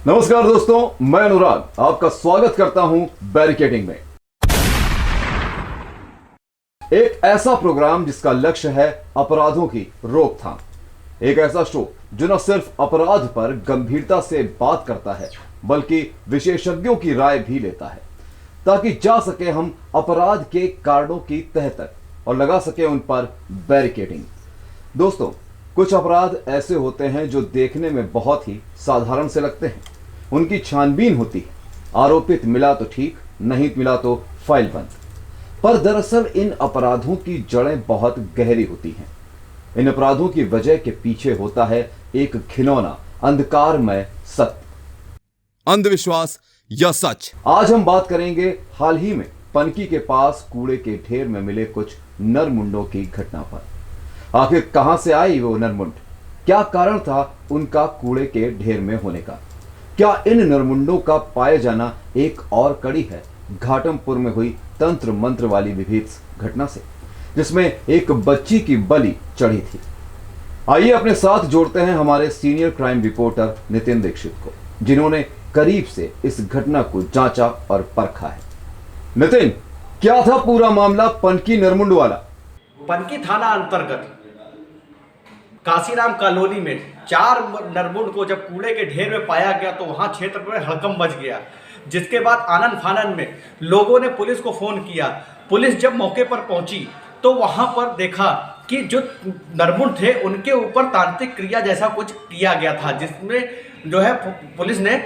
नमस्कार दोस्तों, मैं अनुराग आपका स्वागत करता हूं बैरिकेडिंग में। एक ऐसा प्रोग्राम जिसका लक्ष्य है अपराधों की रोकथाम। एक ऐसा शो जो न सिर्फ अपराध पर गंभीरता से बात करता है बल्कि विशेषज्ञों की राय भी लेता है ताकि जा सके हम अपराध के कारणों की तह तक और लगा सके उन पर बैरिकेडिंग। दोस्तों, कुछ अपराध ऐसे होते हैं जो देखने में बहुत ही साधारण से लगते हैं। उनकी छानबीन होती है, आरोपित मिला तो ठीक, नहीं मिला तो फाइल बंद। पर दरअसल इन अपराधों की जड़ें बहुत गहरी होती हैं। इन अपराधों की वजह के पीछे होता है एक घिनौना अंधकारमय सत्य, अंधविश्वास या सच। आज हम बात करेंगे हाल ही में पनकी के पास कूड़े के ढेर में मिले कुछ नरमुंडों की घटना पर। आखिर कहां से आई वो नरमुंड, क्या कारण था उनका कूड़े के ढेर में होने का? क्या इन नरमुंडों का पाए जाना एक और कड़ी है घाटमपुर में हुई तंत्र मंत्र वाली विभत्स घटना से, जिसमें एक बच्ची की बलि चढ़ी थी? आइए अपने साथ जोड़ते हैं हमारे senior crime reporter Nitin Dikshit को, जिन्होंने करीब से इस घटना को जांचा और परखा है। नितिन, क्या था पूरा मामला पनकी नरमुंड वाला? पनकी थाना अंतर्गत काशीराम कॉलोनी में 4 नरमुंड को जब कूड़े के ढेर में पाया गया तो वहां क्षेत्र में हड़कंप मच गया। जिसके बाद आनन फानन में लोगों ने पुलिस को फोन किया। पुलिस जब मौके पर पहुंची तो वहां पर देखा कि जो नरमुंड थे उनके ऊपर तांत्रिक क्रिया जैसा कुछ किया गया था, जिसमें जो है पुलिस ने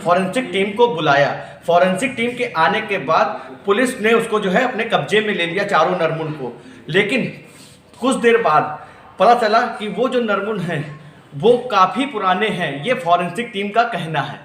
फॉरेंसिक टीम को बुलाया। फॉरेंसिक टीम के आने के बाद पुलिस ने उसको जो है अपने कब्जे में ले लिया, चारों नरमुंड को। लेकिन कुछ देर बाद पता चला कि वो जो नरमुंड हैं वो काफी पुराने हैं, ये फॉरेंसिक टीम का कहना है।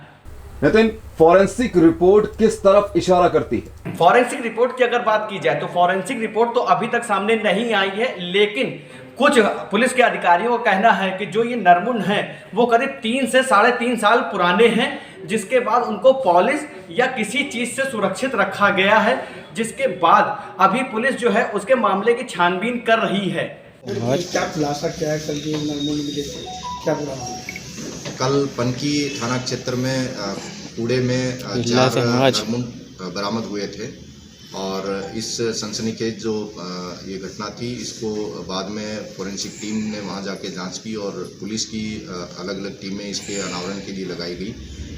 नितिन, फॉरेंसिक रिपोर्ट किस तरफ इशारा करती है? फॉरेंसिक रिपोर्ट की अगर बात की जाए तो फॉरेंसिक रिपोर्ट तो अभी तक सामने नहीं आई है, लेकिन कुछ पुलिस के अधिकारियों का कहना है कि जो ये नरमुंड हैं वो करीब 3 से 3.5 साल पुराने हैं, जिसके बाद उनको पॉलिश या किसी चीज से सुरक्षित रखा गया है। जिसके बाद अभी पुलिस जो है उसके मामले की छानबीन कर रही है। क्या खुलासा क्या है? कल जो नरमुंड मिले थे, क्या पूरा मामला? कल पनकी थाना क्षेत्र में कूड़े में 4 नरमुंड बरामद हुए थे और इस सनसनीखेज जो ये घटना थी, इसको बाद में फोरेंसिक टीम ने वहां जाके जांच की और पुलिस की अलग अलग टीमें इसके अनावरण के लिए लगाई गई।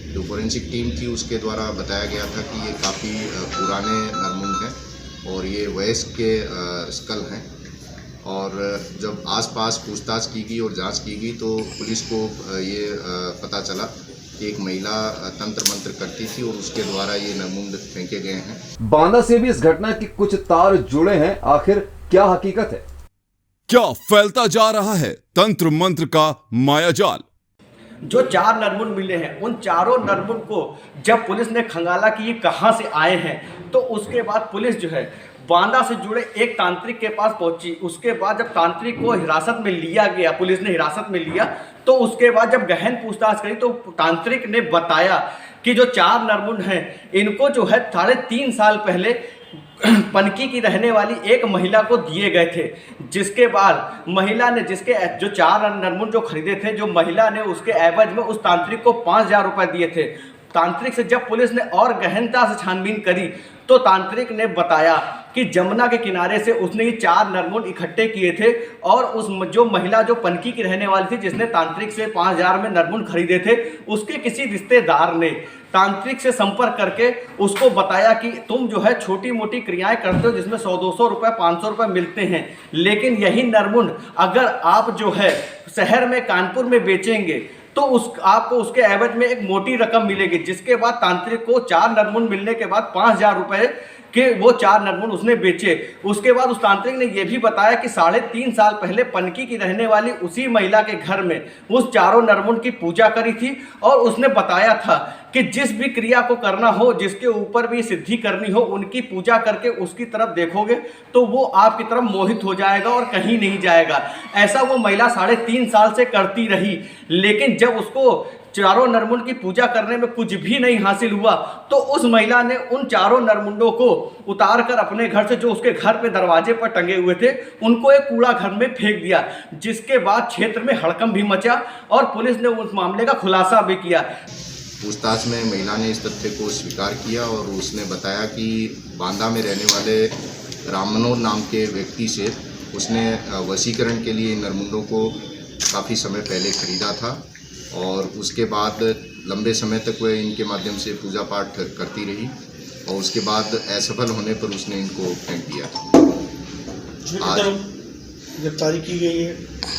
जो फोरेंसिक टीम थी उसके द्वारा बताया गया था कि ये काफ़ी पुराने नरमुंड हैं और ये वयस्क के स्कल हैं। और जब आसपास पूछताछ की गई और जांच की गई तो पुलिस को ये पता चला कि एक महिला तंत्र मंत्र करती थी और उसके द्वारा ये नरमुंड फेंके गए हैं। बांदा से भी इस घटना के कुछ तार जुड़े हैं, आखिर क्या हकीकत है? क्या फैलता जा रहा है तंत्र मंत्र का मायाजाल? जो 4 नरमुंड मिले हैं उन चारों नरमुंड को जब पुलिस ने खंगाला कि ये कहां से आए हैं, तो उसके बाद पुलिस जो है बांदा से जुड़े एक तांत्रिक के पास पहुंची। उसके बाद जब तांत्रिक को हिरासत में लिया गया, पुलिस ने हिरासत में लिया, तो उसके बाद जब गहन पूछताछ करी तो तांत्रिक ने बताया कि जो 4 नरमुंड हैं इनको जो है 3.5 साल पहले पनकी की रहने वाली एक महिला को दिए गए थे। जिसके बाद महिला ने जो 4 नरमुंड जो खरीदे थे, जो महिला ने उसके एवज में उस तांत्रिक को 5,000 रुपये दिए थे। तांत्रिक से जब पुलिस ने और गहनता से छानबीन करी तो तांत्रिक ने बताया कि जमुना के किनारे से उसने ये 4 नरमुंड इकट्ठे किए थे और उस जो महिला जो पनकी की रहने वाली थी, जिसने तांत्रिक से 5,000 में नरमुंड खरीदे थे, उसके किसी रिश्तेदार ने तांत्रिक से संपर्क करके उसको बताया कि तुम जो है छोटी मोटी क्रियाएं करते हो जिसमें 100-200 रुपये 500 रुपये मिलते हैं, लेकिन यही नरमुंड अगर आप जो है शहर में कानपुर में बेचेंगे तो आपको उसके एवज में एक मोटी रकम मिलेगी। जिसके बाद तांत्रिक को 4 नरमुंड मिलने के बाद 5,000 रुपये के वो 4 नरमुंड उसने बेचे। उसके बाद उस तांत्रिक ने यह भी बताया कि 3.5 साल पहले पनकी की रहने वाली उसी महिला के घर में उस चारों नरमुंड की पूजा करी थी और उसने बताया था कि जिस भी क्रिया को करना हो, जिसके ऊपर भी सिद्धि करनी हो, उनकी पूजा करके उसकी तरफ देखोगे तो वो आपकी तरफ मोहित हो जाएगा और कहीं नहीं जाएगा। ऐसा वो महिला 3.5 साल से करती रही, लेकिन जब उसको चारों नरमुंड की पूजा करने में कुछ भी नहीं हासिल हुआ तो उस महिला ने उन चारों नरमुंडों को उतार कर अपने घर से, जो उसके घर पे दरवाजे पर टंगे हुए थे, उनको एक कूड़ा घर में फेंक दिया। जिसके बाद क्षेत्र में हड़कंप भी मचा और पुलिस ने उस मामले का खुलासा भी किया। पूछताछ में महिला ने इस तथ्य को स्वीकार किया और उसने बताया कि बांदा में रहने वाले राममनोहर नाम के व्यक्ति से उसने वशीकरण के लिए नरमुंडों को काफ़ी समय पहले खरीदा था और उसके बाद लंबे समय तक वह इनके माध्यम से पूजा पाठ करती रही और उसके बाद असफल होने पर उसने इनको फेंक दिया। आज गिरफ्तारी की गई है।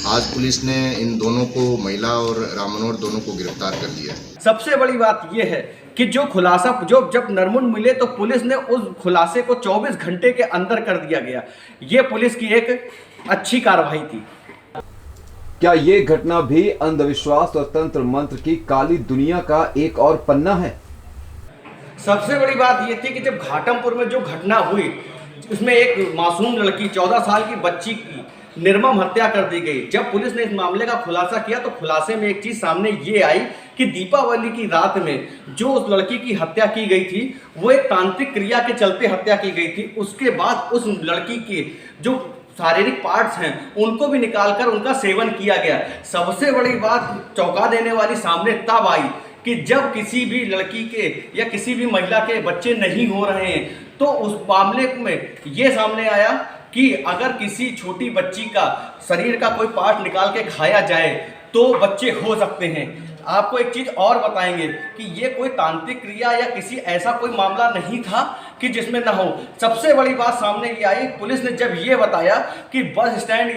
आज पुलिस ने इन दोनों को, महिला और राममनोहर दोनों को गिरफ्तार कर लिया। सबसे बड़ी बात यह है कि जो खुलासा जब नरमुंड मिले तो पुलिस ने उस खुलासे को 24 घंटे के अंदर कर दिया गया। ये पुलिस की एक अच्छी कार्रवाई थी। क्या ये घटना भी अंधविश्वास और तंत्र मंत्र की काली दुनिया का एक और पन्ना है? सबसे बड़ी बात यह थी कि जब घाटमपुर में जो घटना हुई, उसमें एक मासूम लड़की 14 साल की बच्ची की निर्मम हत्या कर दी गई। जब पुलिस ने इस मामले का खुलासा किया तो खुलासे में एक चीज सामने ये आई कि दीपावली की रात में जो उस लड़की की हत्या की गई थी वो एक तांत्रिक क्रिया के चलते हत्या की गई थी। उसके बाद उस लड़की के जो शारीरिक पार्ट्स हैं उनको भी निकालकर उनका सेवन किया गया। सबसे बड़ी बात चौंका देने वाली सामने तब आई कि जब किसी भी लड़की के या किसी भी महिला के बच्चे नहीं हो रहे हैं तो उस मामले में ये सामने आया कि अगर किसी छोटी बच्ची का शरीर का कोई पार्ट निकाल के खाया जाए तो बच्चे हो सकते हैं। आपको एक चीज़ और बताएंगे कि ये कोई तांत्रिक क्रिया या किसी ऐसा कोई मामला नहीं था कि जिसमें ना हो। सबसे बड़ी बात सामने ये आई, पुलिस ने जब ये बताया कि बस स्टैंड,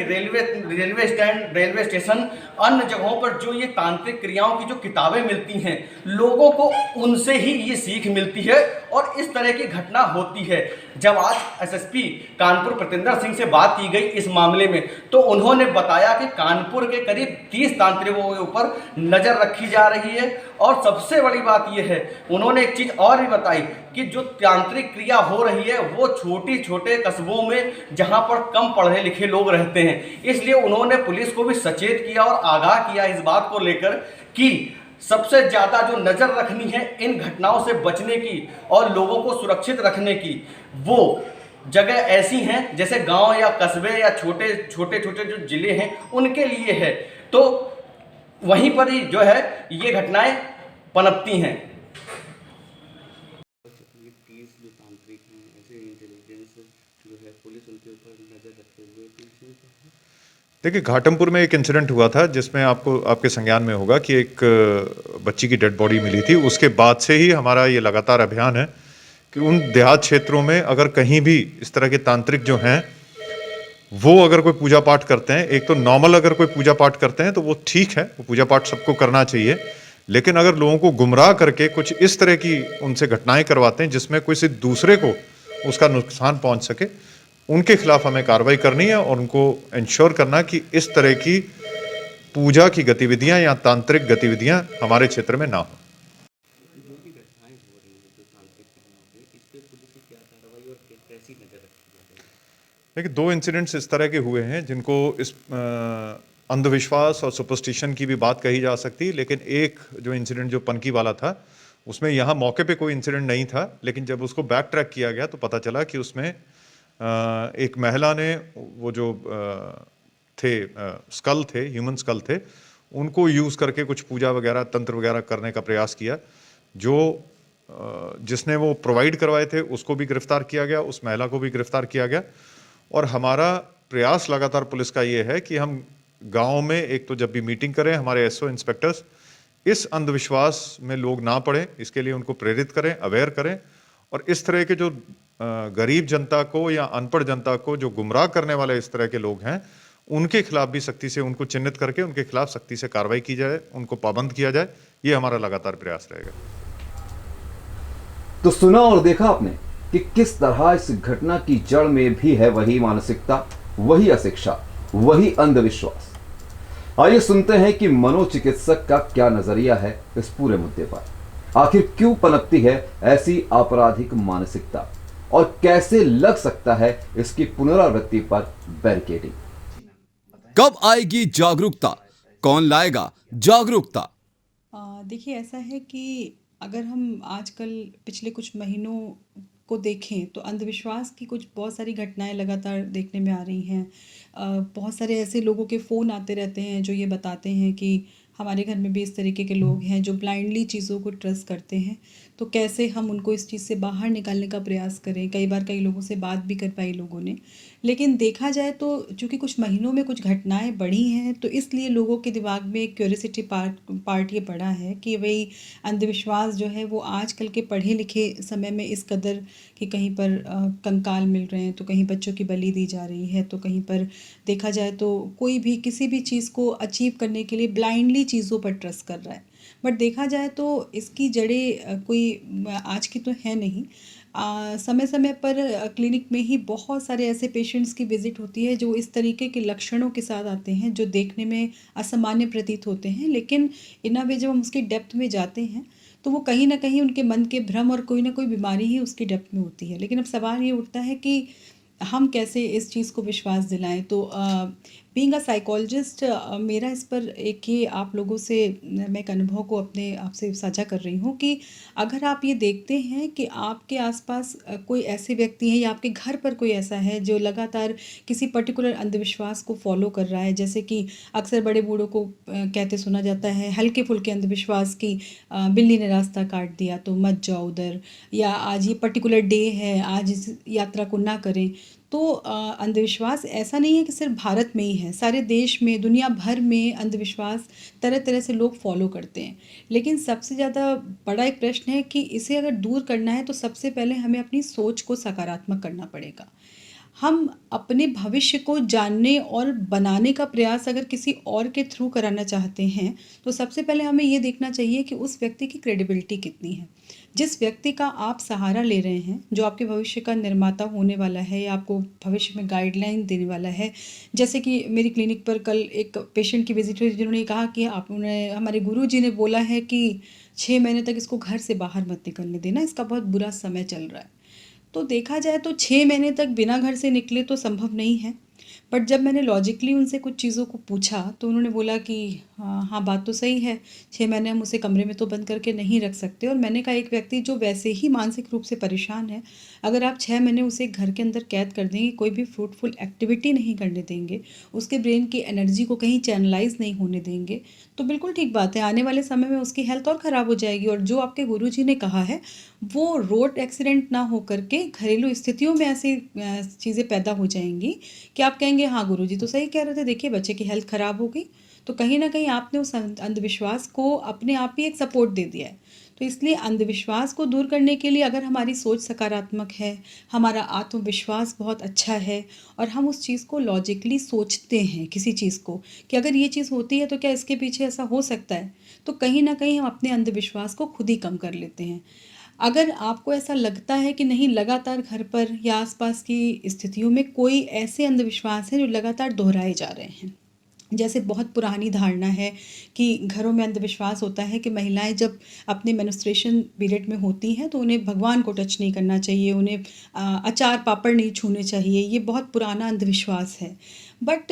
रेलवे स्टेशन, अन्य जगहों पर जो ये तांत्रिक क्रियाओं की जो किताबें मिलती हैं, लोगों को उनसे ही ये सीख मिलती है और इस तरह की घटना होती है। जब आज एसएसपी कानपुर प्रतेंद्र सिंह से बात की गई इस मामले में तो उन्होंने बताया कि कानपुर के करीब 30 तांत्रिकों के ऊपर नज़र रखी जा रही है। और सबसे बड़ी बात यह है, उन्होंने एक चीज़ और भी बताई कि जो तांत्रिक क्रिया हो रही है वो छोटे कस्बों में जहां पर कम पढ़े लिखे लोग रहते हैं। इसलिए उन्होंने पुलिस को भी सचेत किया और आगाह किया इस बात को लेकर कि सबसे ज़्यादा जो नज़र रखनी है इन घटनाओं से बचने की और लोगों को सुरक्षित रखने की, वो जगह ऐसी हैं जैसे गांव या कस्बे या छोटे जो ज़िले हैं उनके लिए है। तो वहीं पर ही जो है ये घटनाएं पनपती हैं। देखिए, घाटमपुर में एक इंसिडेंट हुआ था जिसमें आपके संज्ञान में होगा कि एक बच्ची की डेड बॉडी मिली थी। उसके बाद से ही हमारा ये लगातार अभियान है कि उन देहात क्षेत्रों में अगर कहीं भी इस तरह के तांत्रिक जो हैं वो अगर कोई पूजा पाठ करते हैं, एक तो नॉर्मल अगर कोई पूजा पाठ करते हैं तो वो ठीक है, वो पूजा पाठ सबको करना चाहिए, लेकिन अगर लोगों को गुमराह करके कुछ इस तरह की उनसे घटनाएं करवाते हैं जिसमें किसी दूसरे को उसका नुकसान पहुंच सके, उनके खिलाफ हमें कार्रवाई करनी है और उनको इंश्योर करना कि इस तरह की पूजा की गतिविधियां या तांत्रिक गतिविधियां हमारे क्षेत्र में ना हो। देखिए, 2 इंसिडेंट्स इस तरह के हुए हैं जिनको इस अंधविश्वास और सुपरस्टिशन की भी बात कही जा सकती है, लेकिन एक जो इंसिडेंट जो पनकी वाला था उसमें यहाँ मौके पे कोई इंसिडेंट नहीं था, लेकिन जब उसको बैक ट्रैक किया गया तो पता चला कि उसमें एक महिला ने वो जो स्कल थे, ह्यूमन स्कल थे, उनको यूज़ करके कुछ पूजा वगैरह, तंत्र वगैरह करने का प्रयास किया। जिसने वो प्रोवाइड करवाए थे उसको भी गिरफ्तार किया गया, उस महिला को भी गिरफ्तार किया गया। और हमारा प्रयास लगातार पुलिस का ये है कि हम गाँव में एक तो जब भी मीटिंग करें, हमारे एसओ इंस्पेक्टर्स इस अंधविश्वास में लोग ना पड़े, इसके लिए उनको प्रेरित करें, अवेयर करें, और इस तरह के जो गरीब जनता को या अनपढ़ जनता को जो गुमराह करने वाले इस तरह के लोग हैं, उनके खिलाफ भी सख्ती से उनको चिन्हित करके उनके खिलाफ सख्ती से कार्रवाई की जाए, उनको पाबंद किया जाए। ये हमारा लगातार प्रयास रहेगा। तो सुना और देखा आपने कि किस तरह इस घटना की जड़ में भी है वही मानसिकता, वही अशिक्षा, वही अंधविश्वास। आइए सुनते हैं कि मनोचिकित्सक का क्या नजरिया है इस पूरे मुद्दे पर। आखिर क्यों पनपती है ऐसी आपराधिक मानसिकता और कैसे लग सकता है इसकी पुनरावृत्ति पर बैरिकेडिंग। कब आएगी जागरूकता, कौन लाएगा जागरूकता? देखिए, ऐसा है कि अगर हम आजकल पिछले कुछ महीनों को देखें तो अंधविश्वास की कुछ बहुत सारी घटनाएं लगातार देखने में आ रही हैं। बहुत सारे ऐसे लोगों के फ़ोन आते रहते हैं जो ये बताते हैं कि हमारे घर में भी इस तरीके के लोग हैं जो ब्लाइंडली चीज़ों को ट्रस्ट करते हैं, तो कैसे हम उनको इस चीज़ से बाहर निकालने का प्रयास करें। कई बार कई लोगों से बात भी कर पाई लोगों ने, लेकिन देखा जाए तो चूँकि कुछ महीनों में कुछ घटनाएं बढ़ी हैं, तो इसलिए लोगों के दिमाग में एक क्यूरियोसिटी पार्ट ये पड़ा है कि भाई अंधविश्वास जो है वो आजकल के पढ़े लिखे समय में इस कदर कि कहीं पर कंकाल मिल रहे हैं, तो कहीं बच्चों की बलि दी जा रही है, तो कहीं पर देखा जाए तो कोई भी किसी भी चीज़ को अचीव करने के लिए ब्लाइंडली चीज़ों पर ट्रस्ट कर रहा है। बट देखा जाए तो इसकी जड़ें कोई आज की तो है नहीं। समय समय पर क्लिनिक में ही बहुत सारे ऐसे पेशेंट्स की विज़िट होती है जो इस तरीके के लक्षणों के साथ आते हैं जो देखने में असामान्य प्रतीत होते हैं, लेकिन इन अ वे जब हम उसकी डेप्थ में जाते हैं तो वो कहीं ना कहीं उनके मन के भ्रम और कोई ना कोई बीमारी ही उसकी डेप्थ में होती है। लेकिन अब सवाल ये उठता है कि हम कैसे इस चीज़ को विश्वास दिलाएं। तो बीइंग अ साइकोलॉजिस्ट मेरा इस पर एक ही आप लोगों से मैं एक अनुभव को अपने आपसे साझा कर रही हूँ कि अगर आप ये देखते हैं कि आपके आसपास कोई ऐसे व्यक्ति हैं या आपके घर पर कोई ऐसा है जो लगातार किसी पर्टिकुलर अंधविश्वास को फॉलो कर रहा है, जैसे कि अक्सर बड़े बूढ़ों को कहते सुना जाता है हल्के फुल्के अंधविश्वास की, बिल्ली ने रास्ता काट दिया तो मत जाओ उधर, या आज ये पर्टिकुलर डे है आज इस यात्रा को ना करें। तो अंधविश्वास ऐसा नहीं है कि सिर्फ भारत में ही है, सारे देश में दुनिया भर में अंधविश्वास तरह तरह से लोग फॉलो करते हैं। लेकिन सबसे ज़्यादा बड़ा एक प्रश्न है कि इसे अगर दूर करना है तो सबसे पहले हमें अपनी सोच को सकारात्मक करना पड़ेगा। हम अपने भविष्य को जानने और बनाने का प्रयास अगर किसी और के थ्रू कराना चाहते हैं तो सबसे पहले हमें ये देखना चाहिए कि उस व्यक्ति की क्रेडिबिलिटी कितनी है। जिस व्यक्ति का आप सहारा ले रहे हैं, जो आपके भविष्य का निर्माता होने वाला है या आपको भविष्य में गाइडलाइन देने वाला है, जैसे कि मेरी क्लिनिक पर कल एक पेशेंट की विजिट हुई जिन्होंने कहा कि आपने हमारे गुरुजी ने बोला है कि 6 महीने तक इसको घर से बाहर मत निकलने देना, इसका बहुत बुरा समय चल रहा है। तो देखा जाए तो 6 महीने तक बिना घर से निकले तो संभव नहीं है। बट जब मैंने लॉजिकली उनसे कुछ चीज़ों को पूछा तो उन्होंने बोला कि हाँ बात तो सही है, 6 महीने हम उसे कमरे में तो बंद करके नहीं रख सकते। और मैंने कहा एक व्यक्ति जो वैसे ही मानसिक रूप से परेशान है, अगर आप 6 महीने उसे घर के अंदर कैद कर देंगे, कोई भी फ्रूटफुल एक्टिविटी नहीं करने देंगे, उसके ब्रेन की एनर्जी को कहीं चैनलाइज नहीं होने देंगे, तो बिल्कुल ठीक बात है आने वाले समय में उसकी हेल्थ और ख़राब हो जाएगी। और जो आपके गुरुजी ने कहा है वो रोड एक्सीडेंट ना हो करके घरेलू स्थितियों में ऐसी चीज़ें पैदा हो जाएंगी कि आप कहेंगे हाँ गुरुजी तो सही कह रहे थे, देखिए बच्चे की हेल्थ ख़राब हो गई। तो कहीं ना कहीं आपने उस अंधविश्वास को अपने आप ही एक सपोर्ट दे दिया है। तो इसलिए अंधविश्वास को दूर करने के लिए अगर हमारी सोच सकारात्मक है, हमारा आत्मविश्वास बहुत अच्छा है और हम उस चीज़ को लॉजिकली सोचते हैं किसी चीज़ को कि अगर ये चीज़ होती है तो क्या इसके पीछे ऐसा हो सकता है, तो कहीं ना कहीं हम अपने अंधविश्वास को खुद ही कम कर लेते हैं। अगर आपको ऐसा लगता है कि नहीं लगातार घर पर या आसपास की स्थितियों में कोई ऐसे अंधविश्वास हैं जो लगातार दोहराए जा रहे हैं, जैसे बहुत पुरानी धारणा है कि घरों में अंधविश्वास होता है कि महिलाएं जब अपने मेंस्ट्रुएशन पीरियड में होती हैं तो उन्हें भगवान को टच नहीं करना चाहिए, उन्हें अचार पापड़ नहीं छूने चाहिए, ये बहुत पुराना अंधविश्वास है। बट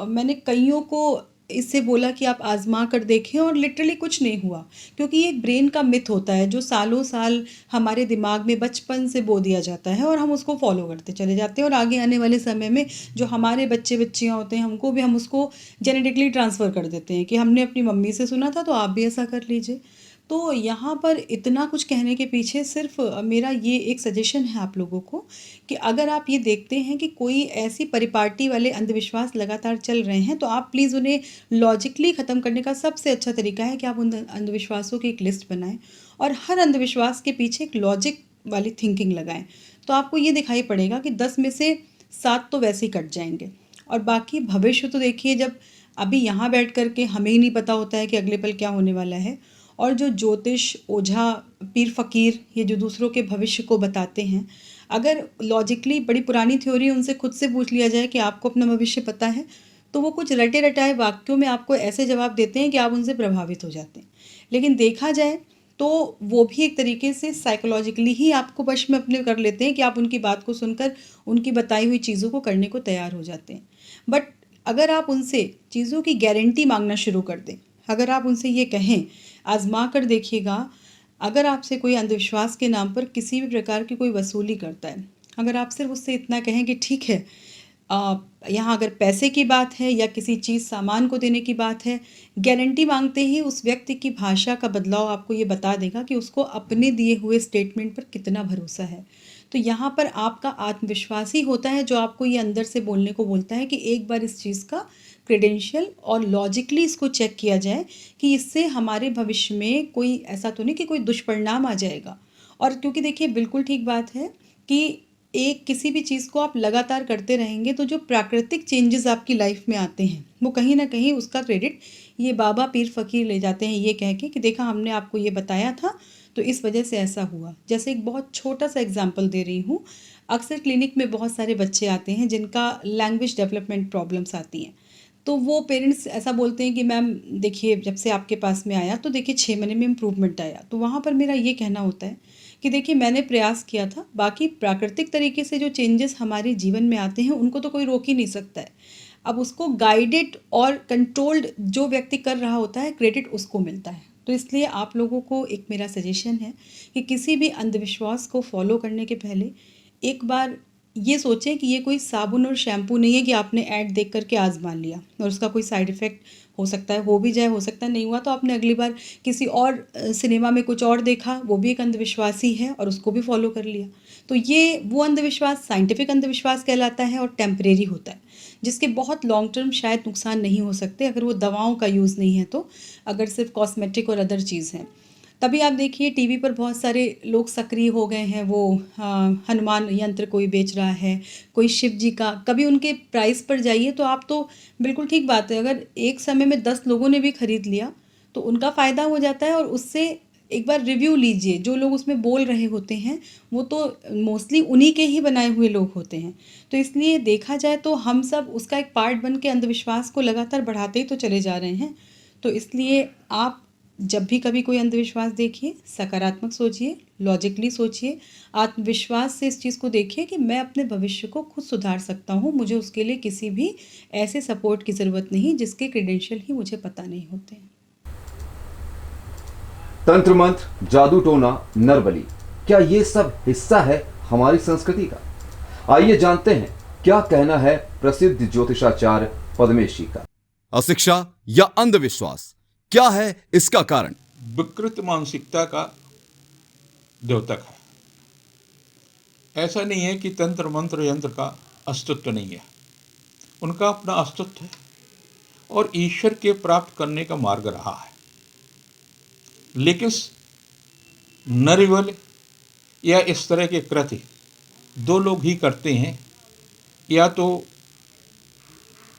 मैंने कईयों को इससे बोला कि आप आजमा कर देखें और लिटरली कुछ नहीं हुआ, क्योंकि ये एक ब्रेन का मिथ होता है जो सालों साल हमारे दिमाग में बचपन से बो दिया जाता है और हम उसको फॉलो करते चले जाते हैं और आगे आने वाले समय में जो हमारे बच्चे बच्चियाँ होते हैं हमको भी हम उसको जेनेटिकली ट्रांसफ़र कर देते हैं कि हमने अपनी मम्मी से सुना था तो आप भी ऐसा कर लीजिए। तो यहाँ पर इतना कुछ कहने के पीछे सिर्फ मेरा ये एक सजेशन है आप लोगों को कि अगर आप ये देखते हैं कि कोई ऐसी परिपाटी वाले अंधविश्वास लगातार चल रहे हैं तो आप प्लीज़ उन्हें लॉजिकली ख़त्म करने का सबसे अच्छा तरीका है कि आप उन अंधविश्वासों की एक लिस्ट बनाएं और हर अंधविश्वास के पीछे एक लॉजिक वाली थिंकिंग लगाएं। तो आपको ये दिखाई पड़ेगा कि 10 में से 7 तो वैसे ही कट जाएंगे और बाकी भविष्य तो देखिए, जब अभी यहाँ बैठ कर के हमें ही नहीं पता होता है कि अगले पल क्या होने वाला है। और जो ज्योतिष, ओझा, पीर फ़कीर ये जो दूसरों के भविष्य को बताते हैं, अगर लॉजिकली बड़ी पुरानी थ्योरी उनसे खुद से पूछ लिया जाए कि आपको अपना भविष्य पता है, तो वो कुछ रटे रटाए वाक्यों में आपको ऐसे जवाब देते हैं कि आप उनसे प्रभावित हो जाते हैं। लेकिन देखा जाए तो वो भी एक तरीके से साइकोलॉजिकली ही आपको वश में अपने कर लेते हैं कि आप उनकी बात को सुनकर उनकी बताई हुई चीज़ों को करने को तैयार हो जाते हैं। बट अगर आप उनसे चीज़ों की गारंटी मांगना शुरू कर दें, अगर आप उनसे ये कहें आजमा कर देखिएगा, अगर आपसे कोई अंधविश्वास के नाम पर किसी भी प्रकार की कोई वसूली करता है, अगर आप सिर्फ उससे इतना कहें कि ठीक है यहाँ अगर पैसे की बात है या किसी चीज़ सामान को देने की बात है, गारंटी मांगते ही उस व्यक्ति की भाषा का बदलाव आपको ये बता देगा कि उसको अपने दिए हुए स्टेटमेंट पर कितना भरोसा है। तो यहाँ पर आपका आत्मविश्वास ही होता है जो आपको ये अंदर से बोलने को बोलता है कि एक बार इस चीज़ का क्रेडेंशियल और लॉजिकली इसको चेक किया जाए कि इससे हमारे भविष्य में कोई ऐसा तो नहीं कि कोई दुष्परिणाम आ जाएगा। और क्योंकि देखिए बिल्कुल ठीक बात है कि एक किसी भी चीज़ को आप लगातार करते रहेंगे तो जो प्राकृतिक चेंजेस आपकी लाइफ में आते हैं वो कहीं ना कहीं उसका क्रेडिट ये बाबा पीर फकीर ले जाते हैं, ये कह के कि देखा हमने आपको ये बताया था तो इस वजह से ऐसा हुआ। जैसे एक बहुत छोटा सा एग्जांपल दे रही हूँ, अक्सर क्लिनिक में बहुत सारे बच्चे आते हैं जिनका लैंग्वेज डेवलपमेंट प्रॉब्लम्स आती हैं। तो वो पेरेंट्स ऐसा बोलते हैं कि मैम देखिए जब से आपके पास में आया तो देखिए 6 महीने में इम्प्रूवमेंट आया। तो वहाँ पर मेरा ये कहना होता है कि देखिए मैंने प्रयास किया था, बाकी प्राकृतिक तरीके से जो चेंजेस हमारे जीवन में आते हैं उनको तो कोई रोक ही नहीं सकता है। अब उसको गाइडेड और कंट्रोल्ड जो व्यक्ति कर रहा होता है क्रेडिट उसको मिलता है। तो इसलिए आप लोगों को एक मेरा सजेशन है कि किसी भी अंधविश्वास को फॉलो करने के पहले एक बार ये सोचें कि ये कोई साबुन और शैम्पू नहीं है कि आपने ऐड देख करके आजमा लिया और उसका कोई साइड इफ़ेक्ट हो सकता है हो भी जाए, हो सकता है नहीं हुआ तो आपने अगली बार किसी और सिनेमा में कुछ और देखा, वो भी एक अंधविश्वास ही है और उसको भी फॉलो कर लिया। तो ये वो अंधविश्वास साइंटिफिक अंधविश्वास कहलाता है और टेम्परेरी होता है, जिसके बहुत लॉन्ग टर्म शायद नुकसान नहीं हो सकते अगर वो दवाओं का यूज़ नहीं है तो, अगर सिर्फ कॉस्मेटिक और अदर चीज़ हैं। तभी आप देखिए टीवी पर बहुत सारे लोग सक्रिय हो गए हैं, वो हनुमान यंत्र कोई बेच रहा है, कोई शिव जी का, कभी उनके प्राइस पर जाइए तो आप तो बिल्कुल ठीक बात है, अगर एक समय में 10 लोगों ने भी खरीद लिया तो उनका फ़ायदा हो जाता है। और उससे एक बार रिव्यू लीजिए, जो लोग उसमें बोल रहे होते हैं वो तो मोस्टली उन्हीं के ही बनाए हुए लोग होते हैं। तो इसलिए देखा जाए तो हम सब उसका एक पार्ट बन के अंधविश्वास को लगातार बढ़ाते ही तो चले जा रहे हैं। तो इसलिए आप जब भी कभी कोई अंधविश्वास देखिए सकारात्मक सोचिए, लॉजिकली सोचिए, आत्मविश्वास से इस चीज़ को देखिए कि मैं अपने भविष्य को खुद सुधार सकता हूँ, मुझे उसके लिए किसी भी ऐसे सपोर्ट की ज़रूरत नहीं जिसके क्रेडेंशियल ही मुझे पता नहीं होते। तंत्र मंत्र, जादू टोना, नरबली, क्या ये सब हिस्सा है हमारी संस्कृति का? आइए जानते हैं क्या कहना है प्रसिद्ध ज्योतिषाचार्य पद्मेश जी का। अशिक्षा या अंधविश्वास, क्या है इसका कारण? विकृत मानसिकता का द्योतक है। ऐसा नहीं है कि तंत्र मंत्र यंत्र का अस्तित्व नहीं है, उनका अपना अस्तित्व है और ईश्वर के प्राप्त करने का मार्ग रहा है। लेकिन नरिबल या इस तरह के कृत्य दो लोग ही करते हैं, या तो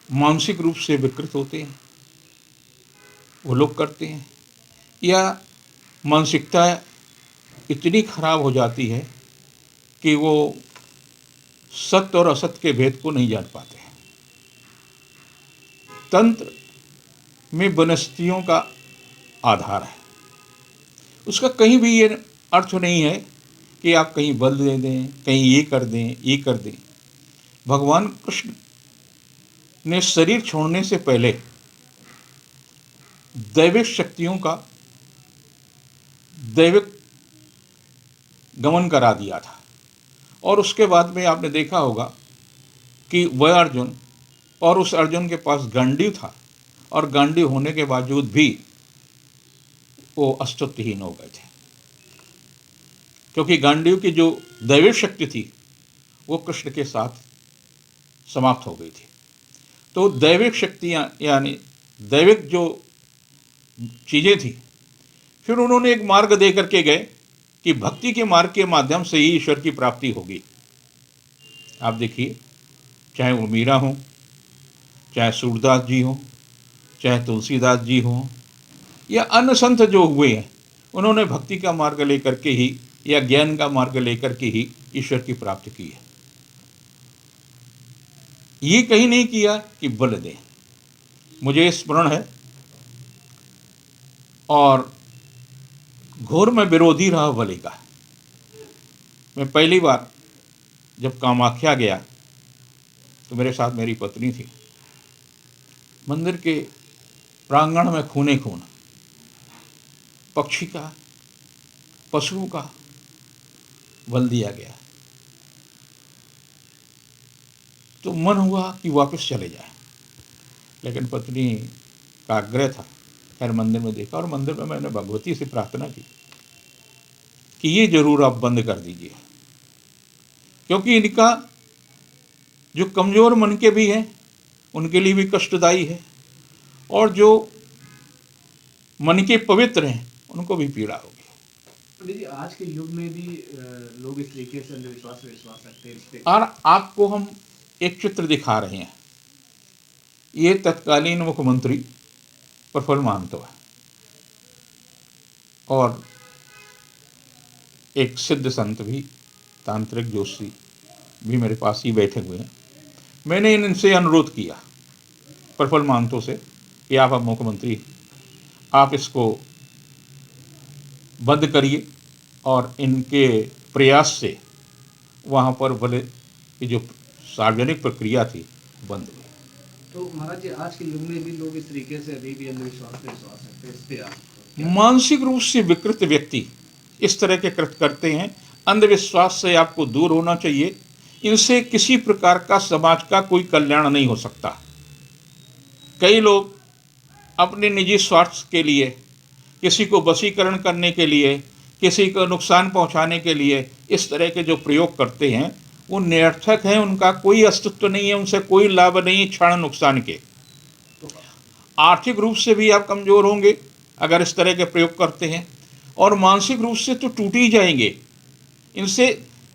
मानसिक रूप से विकृत होते हैं वो लोग करते हैं, या मानसिकता इतनी खराब हो जाती है कि वो सत्य और असत्य के भेद को नहीं जान पाते हैं। तंत्र में वनस्पतियों का आधार है, उसका कहीं भी ये अर्थ नहीं है कि आप कहीं बल दे दें, कहीं ये कर दें, ये कर दें। भगवान कृष्ण ने शरीर छोड़ने से पहले दैविक शक्तियों का दैविक गमन करा दिया था, और उसके बाद में आपने देखा होगा कि वह अर्जुन, और उस अर्जुन के पास गांडीव था, और गांडीव होने के बावजूद भी वो अस्तित्वहीन हो गए थे, क्योंकि गांडीव की जो दैविक शक्ति थी वो कृष्ण के साथ समाप्त हो गई थी। तो दैविक शक्तियाँ यानी दैविक जो चीज़ें थी, फिर उन्होंने एक मार्ग दे करके गए कि भक्ति के मार्ग के माध्यम से ही ईश्वर की प्राप्ति होगी। आप देखिए, चाहे वो मीरा हो, चाहे सूरदास जी हो, चाहे तुलसीदास जी हो, या अन्य संत जो हुए हैं, उन्होंने भक्ति का मार्ग लेकर के ही या ज्ञान का मार्ग लेकर के ही ईश्वर की प्राप्ति की है। ये कहीं नहीं किया कि बल दें। मुझे स्मरण है, और घोर में विरोधी रहा बलि का। मैं पहली बार जब कामाख्या गया तो मेरे साथ मेरी पत्नी थी। मंदिर के प्रांगण में खूने खून, पक्षी का, पशुओं का बल दिया गया। तो मन हुआ कि वापस चले जाए, लेकिन पत्नी का आग्रह था। खैर मंदिर में देखा और मंदिर में मैंने भगवती से प्रार्थना की कि ये जरूर आप बंद कर दीजिए, क्योंकि इनका जो कमज़ोर मन के भी हैं उनके लिए भी कष्टदायी है, और जो मन के पवित्र हैं उनको भी पीड़ा होगी। दीदी, आज के युग में भी लोग इस तरीके से अंधविश्वास में विश्वास रखते हैं इस पे। और आपको हम एक चित्र दिखा रहे हैं, ये तत्कालीन मुख्यमंत्री प्रफुल्ल महंतो है और एक सिद्ध संत भी तांत्रिक जोशी भी मेरे पास ही बैठे हुए हैं। मैंने इनसे अनुरोध किया प्रफुल्ल महंतो से कि आप अब मुख्यमंत्री, आप इसको बंद करिए और इनके प्रयास से वहाँ पर भले ये जो सार्वजनिक प्रक्रिया थी बंद हुई। तो महाराज जी, आज के युग में भी लोग इस तरीके से अभी भी अंधविश्वास में विश्वास रखते हैं, इस पे आप मानसिक रूप से विकृत व्यक्ति इस तरह के कृत्य करते हैं। अंधविश्वास से आपको दूर होना चाहिए। इनसे किसी प्रकार का समाज का कोई कल्याण नहीं हो सकता। कई लोग अपने निजी स्वार्थ के लिए, किसी को वशीकरण करने के लिए, किसी को नुकसान पहुंचाने के लिए इस तरह के जो प्रयोग करते हैं वो निरर्थक हैं, उनका कोई अस्तित्व नहीं है, उनसे कोई लाभ नहीं, क्षण नुकसान के। आर्थिक रूप से भी आप कमज़ोर होंगे अगर इस तरह के प्रयोग करते हैं, और मानसिक रूप से तो टूट ही जाएंगे। इनसे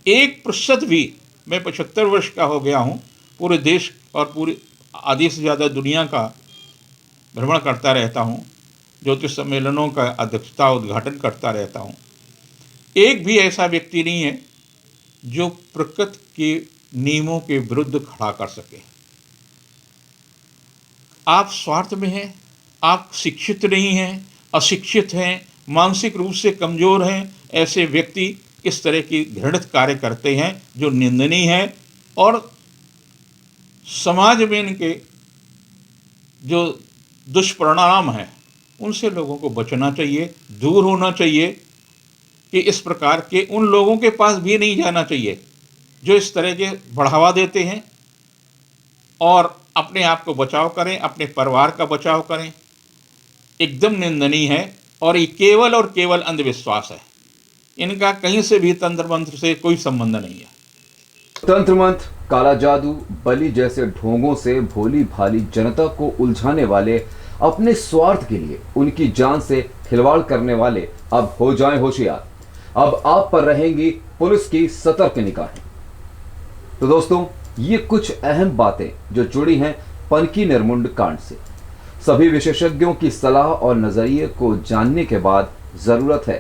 1% भी, मैं 75 वर्ष का हो गया हूँ, पूरे देश और पूरी आधी से ज़्यादा दुनिया का भ्रमण करता रहता हूँ, ज्योतिष सम्मेलनों का अध्यक्षता उद्घाटन करता रहता हूँ। एक भी ऐसा व्यक्ति नहीं है जो प्रकृति के नियमों के विरुद्ध खड़ा कर सके। आप स्वार्थ में हैं, आप शिक्षित नहीं हैं, अशिक्षित हैं, मानसिक रूप से कमज़ोर हैं, ऐसे व्यक्ति इस तरह की घृणित कार्य करते हैं जो निंदनीय है, और समाज में इनके जो दुष्परिणाम हैं उनसे लोगों को बचना चाहिए, दूर होना चाहिए, कि इस प्रकार के उन लोगों के पास भी नहीं जाना चाहिए जो इस तरह के बढ़ावा देते हैं, और अपने आप को बचाव करें, अपने परिवार का बचाव करें। एकदम निंदनीय है, और ये केवल और केवल अंधविश्वास है। इनका कहीं से भी तंत्र मंत्र से कोई संबंध नहीं है। तंत्र मंत्र, काला जादू, बलि जैसे ढोंगों से भोली भाली जनता को उलझाने वाले, अपने स्वार्थ के लिए उनकी जान से खिलवाड़ करने वाले अब हो जाएं होशियार। अब आप पर रहेंगी पुलिस की सतर्क निगाहें। तो दोस्तों, ये कुछ अहम बातें जो जुड़ी हैं पनकी निर्मुंड कांड से। सभी विशेषज्ञों की सलाह और नजरिए को जानने के बाद जरूरत है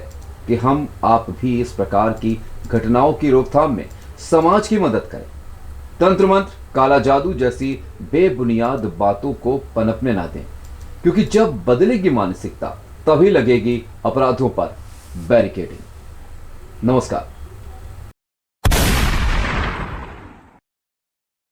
कि हम आप भी इस प्रकार की घटनाओं की रोकथाम में समाज की मदद करें। तंत्र मंत्र, काला जादू जैसी बेबुनियाद बातों को पनपने ना दें, क्योंकि जब बदलेगी मानसिकता तभी लगेगी अपराधों पर बैरिकेडिंग। नमस्कार।